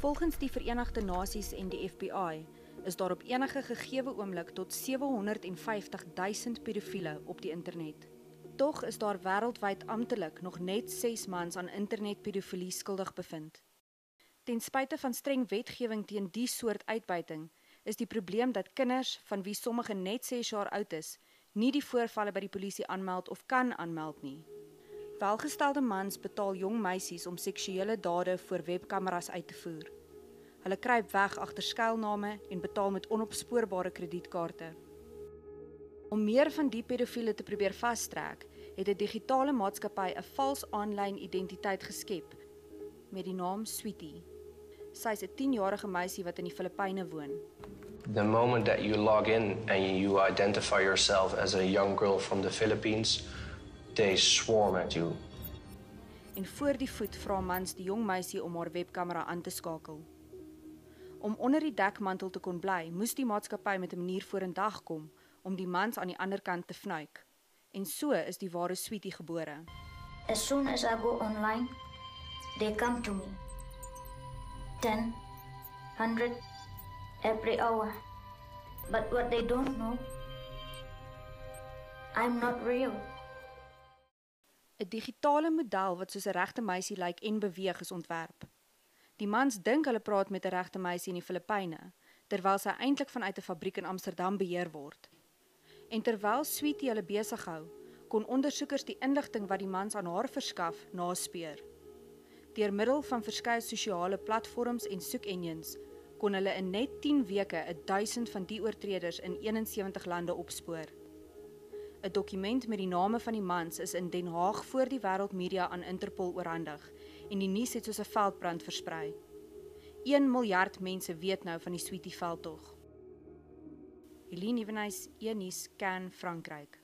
Volgens die Verenigde Nasies en die FBI is daar op enige gegeewe oomblik tot 750.000 pedofiele op die internet. Tog is daar wêreldwyd amptelik nog net 6 mans aan internetpedofilie skuldig bevind. Ten spyte van streng wetgewing teen die soort uitbuiting, is die probleem dat kinders, van wie sommige net 6 jaar oud is, nie die voorvalle by die polisie aanmeld of kan aanmeld nie. Welgestelde mans betaal jong meisies om seksuele dade voor webkameras uit te voer. Hulle kruip weg agter skuilname en betaal met onopspoorbare kredietkaarte. Om meer van die pedofiele te probeer vastrek, het 'n digitale maatskappy 'n vals aanlyn identiteit geskep met die naam Sweetie. Sy is 'n 10-jarige meisie wat in die Filippyne woon. The moment that you log in and you identify yourself as a young girl from the Philippines, they swarm at you. En voor die voet vra mans die jong meisie om haar webkamera aan te skakel. Om onder die dekmantel te kon bly, moes die maatskappy met 'n manier vorendag kom om die mans aan die ander kant te vnuik. En so is die ware Sweetie gebore. As soon as I go online, they come to me. 10, 100, every hour. But what they don't know, I'm not real. 'n Digitale model wat soos 'n regte meisie lyk en beweeg is ontwerp. Die mans dink hulle praat met 'n regte meisie in die Filippyne, terwyl sy eintlik vanuit 'n fabriek in Amsterdam beheer word. En terwyl Sweetie hulle besig hou, kon ondersoekers die inligting wat die mans aan haar verskaf naspeur. Deur middel van verskeie sosiale platforms en soek-engines kon hulle in net 10 weke 1000 van die oortreders in 71 lande opspoor. 'n Dokument met die name van die mans is in Den Haag voor die wêreldmedia aan Interpol oorhandig en die nuus het soos 'n veldbrand versprei. 1 miljard mense weet nou van die Sweetie veldtog. Helene Evenhuis, E-nuus, Cannes, Frankryk.